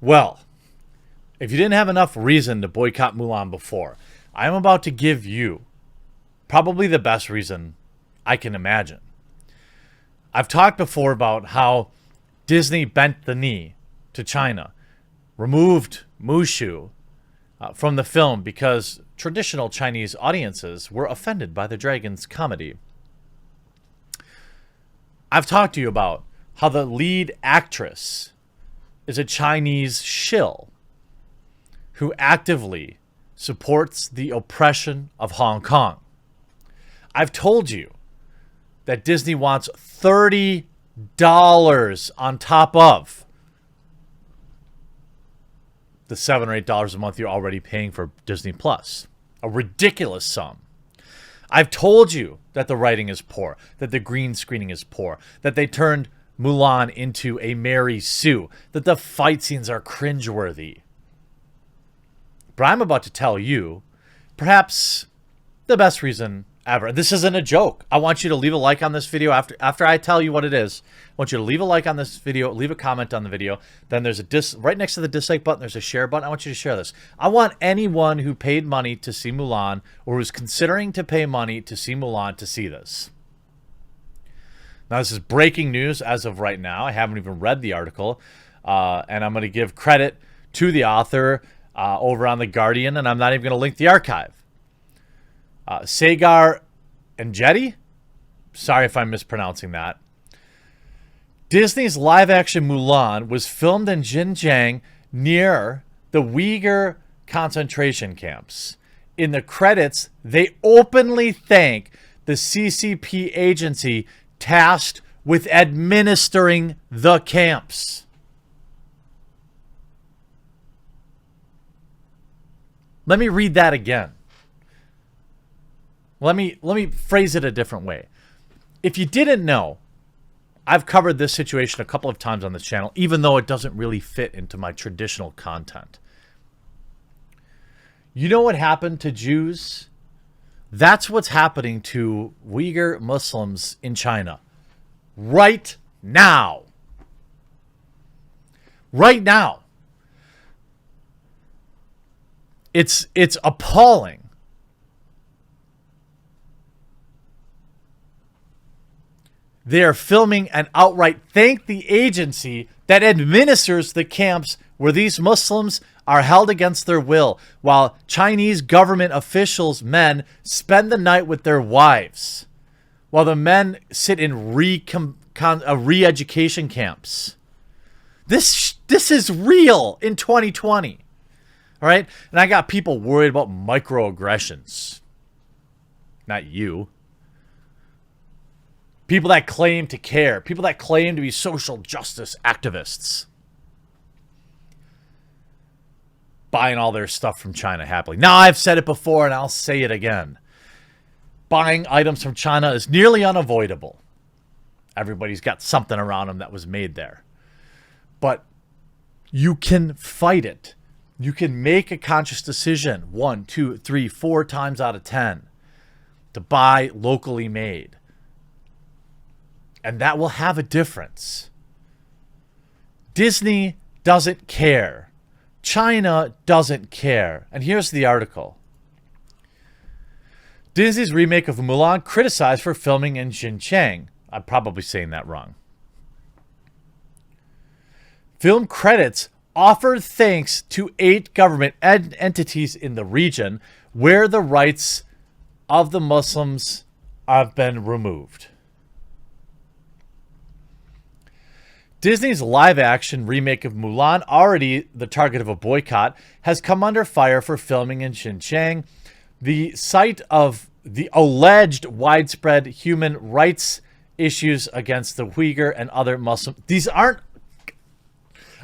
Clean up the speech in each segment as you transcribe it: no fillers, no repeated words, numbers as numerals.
Well, if you didn't have enough reason to boycott Mulan before, I am about to give you probably the best reason I can imagine. I've talked before about how Disney bent the knee to China, removed Mushu from the film because traditional Chinese audiences were offended by the dragon's comedy. I've talked to you about how the lead actress is a Chinese shill who actively supports the oppression of Hong Kong. I've told you that Disney wants $30 on top of the $7 or $8 a month you're already paying for Disney Plus. A ridiculous sum. I've told you that the writing is poor, that the green screening is poor, that they turned Mulan into a Mary Sue, that the fight scenes are cringeworthy. But I'm about to tell you, perhaps the best reason ever. This isn't a joke. I want you to leave a like on this video after I tell you what it is. I want you to leave a like on this video, leave a comment on the video. Then there's a right next to the dislike button, there's a share button. I want you to share this. I want anyone who paid money to see Mulan or who's considering to pay money to see Mulan to see this. Now, this is breaking news as of right now. I haven't even read the article. And I'm going to give credit to the author over on The Guardian, and I'm not even going to link the archive. Sagar and Jetty? Sorry if I'm mispronouncing that. Disney's live-action Mulan was filmed in Xinjiang near the Uyghur concentration camps. In the credits, they openly thank the CCP agency tasked with administering the camps. Let me read that again. Let me phrase it a different way. If you didn't know, I've covered this situation a couple of times on this channel, even though it doesn't really fit into my traditional content. You know what happened to Jews? That's what's happening to Uyghur Muslims in China right now. Right now. It's appalling. They are filming and outright thank the agency that administers the camps where these Muslims are held against their will, while Chinese government officials, men, spend the night with their wives, while the men sit in re-education camps. This is real in 2020. All right? And I got people worried about microaggressions. Not you. People that claim to care. People that claim to be social justice activists. Buying all their stuff from China happily. Now, I've said it before and I'll say it again. Buying items from China is nearly unavoidable. Everybody's got something around them that was made there. But you can fight it. You can make a conscious decision 1, 2, 3, 4 times out of 10 to buy locally made. And that will have a difference. Disney doesn't care. China doesn't care. And here's the article. Disney's remake of Mulan criticized for filming in Xinjiang. I'm probably saying that wrong. Film credits offer thanks to 8 government entities in the region where the rights of the Muslims have been removed. Disney's live-action remake of Mulan, already the target of a boycott, has come under fire for filming in Xinjiang, the site of the alleged widespread human rights issues against the Uyghur and other Muslim. These aren't...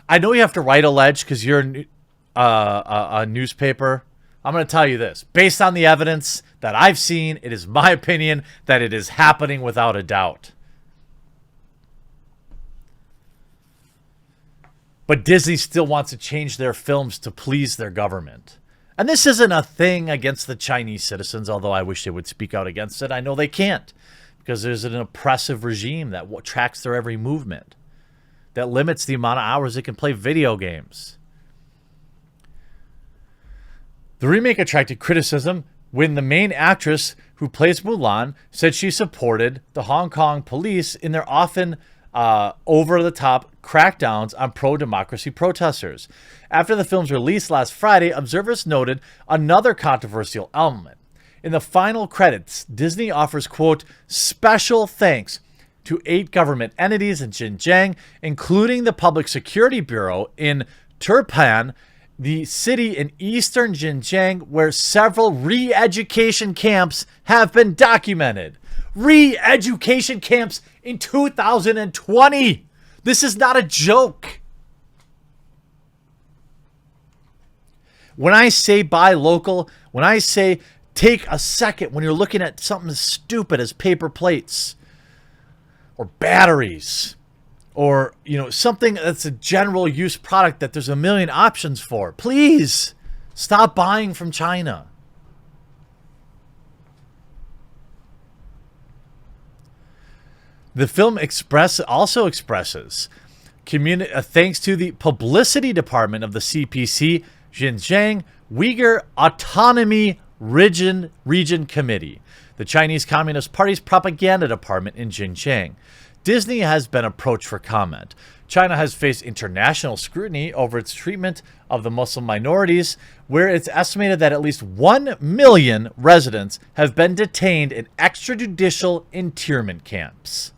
I know you have to write alleged because you're a newspaper. I'm going to tell you this. Based on the evidence that I've seen, it is my opinion that it is happening without a doubt. But Disney still wants to change their films to please their government. And this isn't a thing against the Chinese citizens, although I wish they would speak out against it. I know they can't, because there's an oppressive regime that tracks their every movement, that limits the amount of hours they can play video games. The remake attracted criticism when the main actress who plays Mulan said she supported the Hong Kong police in their often over-the-top crackdowns on pro-democracy protesters. After the film's release last Friday, observers noted another controversial element. In the final credits, Disney offers, quote, special thanks to 8 government entities in Xinjiang, including the Public Security Bureau in Turpan, the city in eastern Xinjiang where several re-education camps have been documented. Re-education camps in 2020. This is not a joke. When I say buy local, when I say take a second when you're looking at something as stupid as paper plates or batteries or, something that's a general use product that there's a million options for, please stop buying from China. The film also expresses thanks to the publicity department of the CPC, Xinjiang Uyghur Autonomy Region Committee, the Chinese Communist Party's propaganda department in Xinjiang. Disney has been approached for comment. China has faced international scrutiny over its treatment of the Muslim minorities, where it's estimated that at least 1 million residents have been detained in extrajudicial internment camps.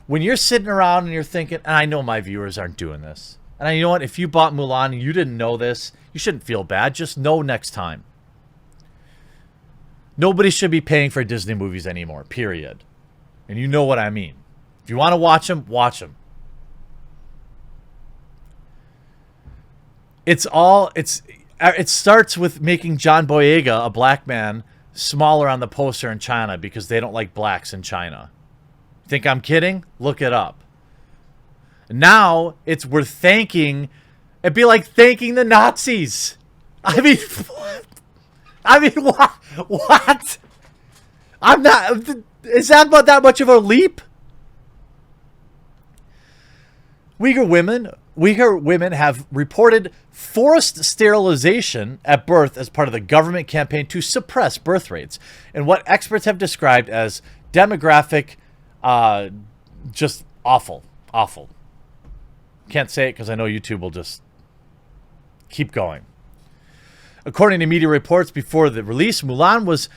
When you're sitting around and you're thinking, and I know my viewers aren't doing this, and you know what, if you bought Mulan and you didn't know this, you shouldn't feel bad. Just know next time. Nobody should be paying for Disney movies anymore, period. And you know what I mean. If you want to watch them, watch them. It starts with making John Boyega, a black man, smaller on the poster in China because they don't like blacks in China. Think I'm kidding? Look it up. Now we're thanking, it'd be like thanking the Nazis. I mean, what? What? I'm not, is that about that much of a leap? Uyghur women have reported forced sterilization at birth as part of the government campaign to suppress birth rates, and what experts have described as demographic, just awful. Can't say it because I know YouTube will just keep going. According to media reports before the release, Mulan was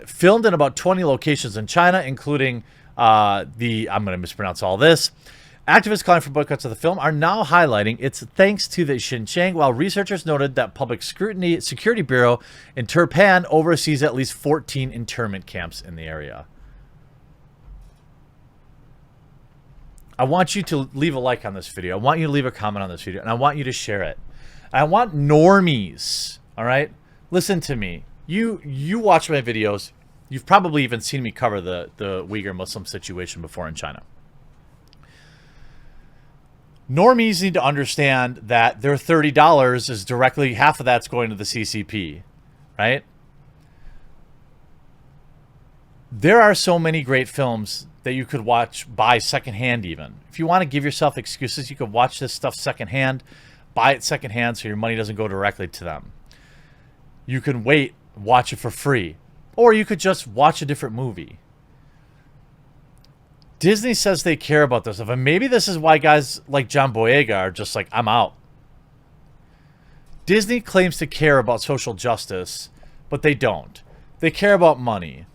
filmed in about 20 locations in China, including I'm going to mispronounce all this. Activists calling for boycotts of the film are now highlighting its thanks to the Xinjiang, while researchers noted that Public Security Bureau in Turpan oversees at least 14 internment camps in the area. I want you to leave a like on this video. I want you to leave a comment on this video, and I want you to share it. I want normies, all right? Listen to me. You watch my videos. You've probably even seen me cover the Uyghur Muslim situation before in China. Normies need to understand that their $30 is directly, half of that's going to the CCP, right? There are so many great films that you could buy secondhand even. If you want to give yourself excuses, you could watch this stuff secondhand, buy it secondhand so your money doesn't go directly to them. You can wait, watch it for free, or you could just watch a different movie. Disney says they care about this stuff, and maybe this is why guys like John Boyega are just like, I'm out. Disney claims to care about social justice, but they don't. They care about money.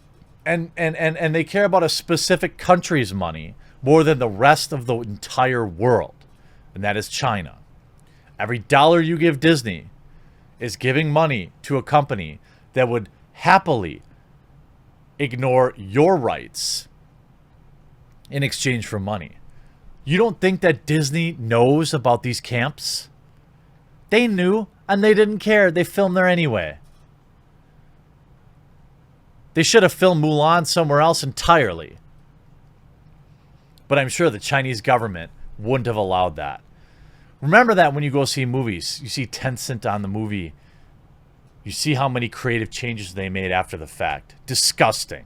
And they care about a specific country's money more than the rest of the entire world. And that is China. Every dollar you give Disney is giving money to a company that would happily ignore your rights in exchange for money. You don't think that Disney knows about these camps? They knew, and they didn't care. They filmed there anyway. They should have filmed Mulan somewhere else entirely. But I'm sure the Chinese government wouldn't have allowed that. Remember that when you go see movies, you see Tencent on the movie. You see how many creative changes they made after the fact. Disgusting.